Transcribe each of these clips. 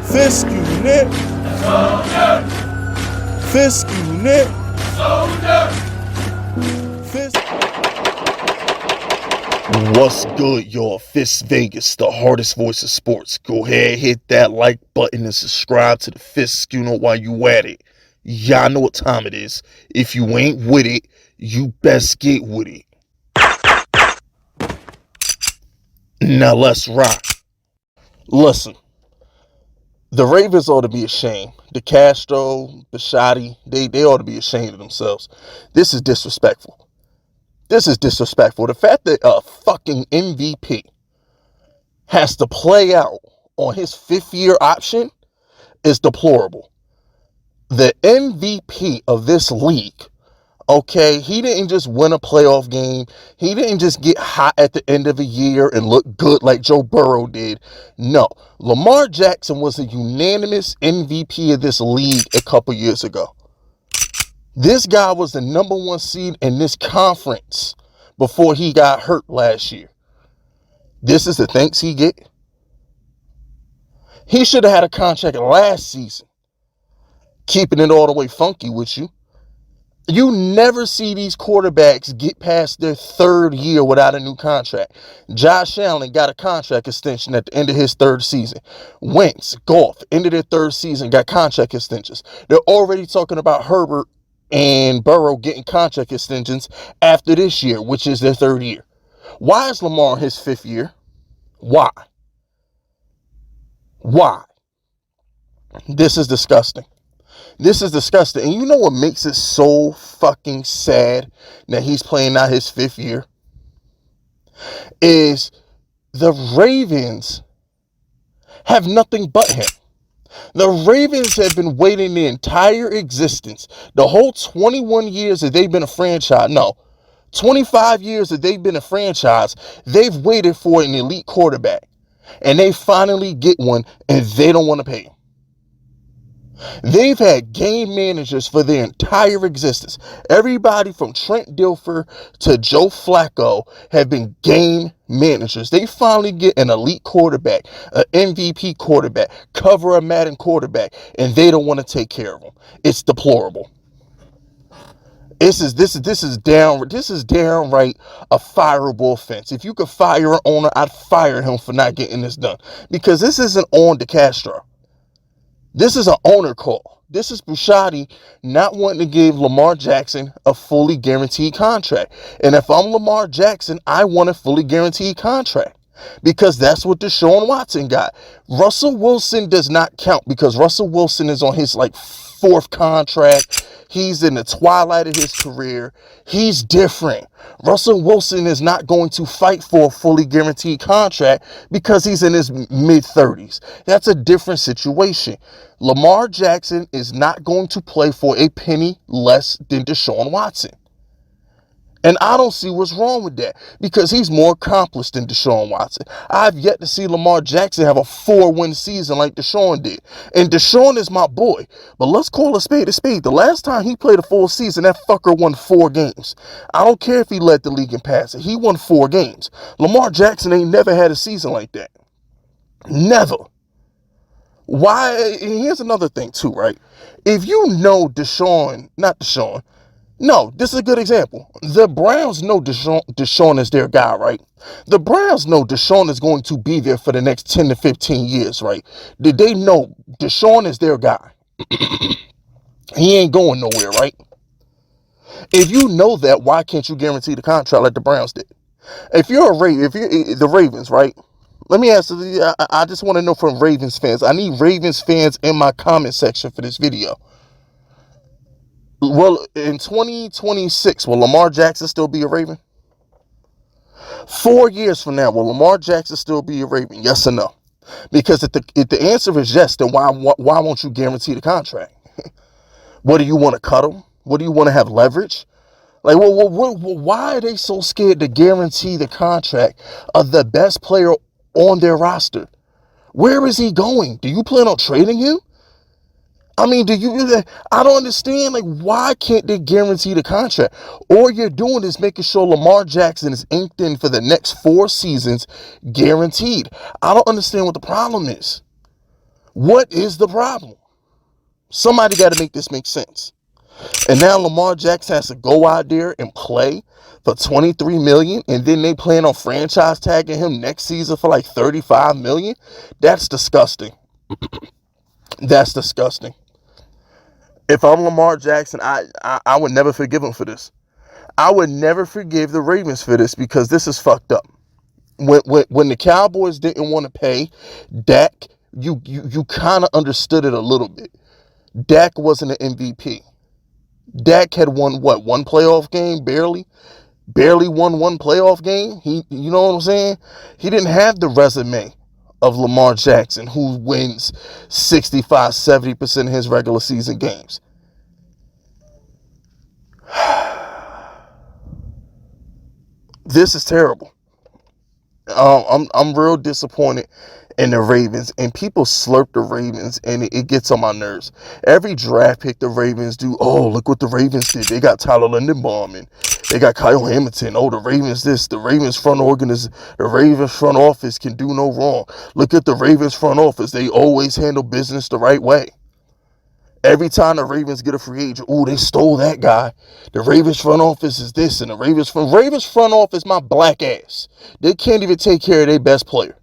Fisk unit. Fisk unit. Fisk. What's good, y'all? Fist Vegas, the hardest voice of sports. Go ahead, hit that like button and subscribe to the Fist Schooner while you at it. Y'all know what time it is. If you ain't with it, you best get with it. Now let's rock. Listen, the Ravens ought to be ashamed. The Castro, Bishotti, they ought to be ashamed of themselves. This is disrespectful. This is disrespectful. The fact that a fucking MVP has to play out on his fifth-year option is deplorable. The MVP of this league, okay, he didn't just win a playoff game. He didn't just get hot at the end of a year and look good like Joe Burrow did. No, Lamar Jackson was a unanimous MVP of this league a couple years ago. This guy was the number one seed in this conference before he got hurt last year. This is the thanks he get. He should have had a contract last season. Keeping it all the way funky with you. You never see these quarterbacks get past their third year without a new contract. Josh Allen got a contract extension at the end of his third season. Wentz, Goff, end of their third season, got contract extensions. They're already talking about Herbert and Burrow getting contract extensions after this year, which is their third year. Why is Lamar in his fifth year? Why? Why? This is disgusting. This is disgusting. And you know what makes it so fucking sad that he's playing out his fifth year? Is the Ravens have nothing but him. The Ravens have been waiting the entire existence, the whole 21 years that they've been a franchise. No, 25 years that they've been a franchise, they've waited for an elite quarterback. And they finally get one, and they don't want to pay him. They've had game managers for their entire existence. Everybody from Trent Dilfer to Joe Flacco have been game managers. They finally get an elite quarterback, an MVP quarterback, cover a Madden quarterback, and they don't want to take care of them. It's deplorable. This is downright a fireable offense. If you could fire an owner, I'd fire him for not getting this done. Because this isn't on DeCastro. This is an owner call. This is Bishotti not wanting to give Lamar Jackson a fully guaranteed contract. And if I'm Lamar Jackson, I want a fully guaranteed contract. Because that's what Deshaun Watson got. Russell Wilson does not count because Russell Wilson is on his fourth contract. He's in the twilight of his career. He's different. Russell Wilson is not going to fight for a fully guaranteed contract because he's in his mid-30s. That's a different situation. Lamar Jackson is not going to play for a penny less than Deshaun Watson. And I don't see what's wrong with that because he's more accomplished than Deshaun Watson. I've yet to see Lamar Jackson have a 4-win season like Deshaun did. And Deshaun is my boy. But let's call a spade a spade. The last time he played a full season, that fucker won 4 games. I don't care if he led the league in passing. He won 4 games. Lamar Jackson ain't never had a season like that. Never. Why? And here's another thing too, right? If you know No, this is a good example. The Browns know Deshaun is their guy, right? The Browns know Deshaun is going to be there for the next 10 to 15 years, right? They know Deshaun is their guy. He ain't going nowhere, right? If you know that, why can't you guarantee the contract like the Browns did? If you're the Ravens, right? Let me ask you, I just want to know from Ravens fans. I need Ravens fans in my comment section for this video. Well, in 2026, will Lamar Jackson still be a Raven? 4 years from now, will Lamar Jackson still be a Raven? Yes or no? Because if the answer is yes, then why won't you guarantee the contract? What, do you want to cut him? What, do you want to have leverage? Why are they so scared to guarantee the contract of the best player on their roster? Where is he going? Do you plan on trading him? I mean, I don't understand, like, why can't they guarantee the contract? All you're doing is making sure Lamar Jackson is inked in for the next 4 seasons, guaranteed. I don't understand what the problem is. What is the problem? Somebody got to make this make sense. And now Lamar Jackson has to go out there and play for $23 million, and then they plan on franchise tagging him next season for like $35 million. That's disgusting. That's disgusting. If I'm Lamar Jackson, I would never forgive him for this. I would never forgive the Ravens for this, because this is fucked up. When the Cowboys didn't want to pay Dak, you kind of understood it a little bit. Dak wasn't an MVP. Dak had won what, one playoff game, barely won one playoff game. You know what I'm saying? He didn't have the resume of Lamar Jackson, who wins 65-70% of his regular season games. This is terrible. I'm real disappointed in the Ravens, and people slurp the Ravens, and it gets on my nerves. Every draft pick the Ravens do, oh, look what the Ravens did. They got Tyler Lindenbaum, and they got Kyle Hamilton. Oh, the Ravens this, the Ravens front office can do no wrong. Look at the Ravens front office. They always handle business the right way. Every time the Ravens get a free agent, oh, they stole that guy. The Ravens front office is this, and the Ravens front office, my black ass. They can't even take care of their best player.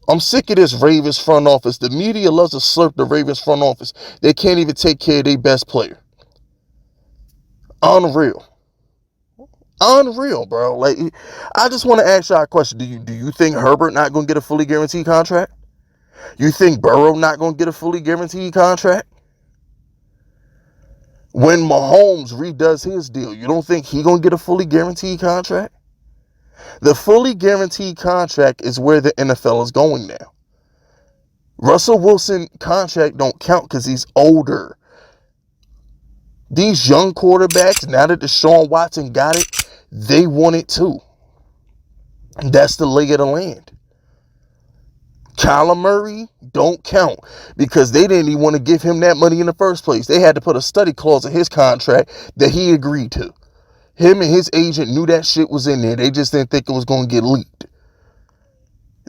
I'm sick of this Ravens front office. The media loves to slurp the Ravens front office. They can't even take care of their best player. Unreal. Unreal, bro. Like, I just want to ask y'all a question. Do you think Herbert not going to get a fully guaranteed contract? You think Burrow not going to get a fully guaranteed contract? When Mahomes redoes his deal, you don't think he going to get a fully guaranteed contract? The fully guaranteed contract is where the NFL is going now. Russell Wilson contract don't count because he's older. These young quarterbacks, now that Deshaun Watson got it, they want it too. That's the lay of the land. Kyler Murray don't count because they didn't even want to give him that money in the first place. They had to put a study clause in his contract that he agreed to. Him and his agent knew that shit was in there. They just didn't think it was going to get leaked.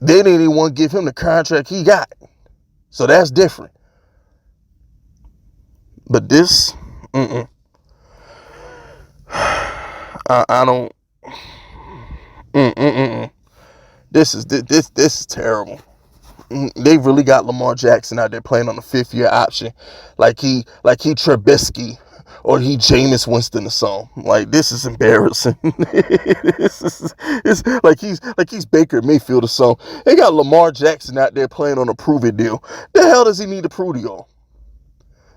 They didn't even want to give him the contract he got. So that's different. But this, I don't. This is terrible. They really got Lamar Jackson out there playing on the 5th-year option, like he Trubisky or he Jameis Winston or something. Like, this is embarrassing. It's like he's Baker Mayfield or something. They got Lamar Jackson out there playing on a prove it deal. The hell does he need to prove to y'all?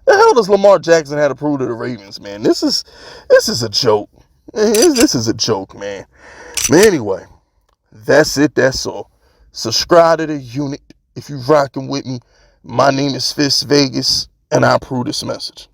The hell does Lamar Jackson have to prove to the Ravens, man? This is a joke. This is a joke, man. But anyway, that's it. That's all. Subscribe to the unit if you rocking with me. My name is Fist Vegas, and I approve this message.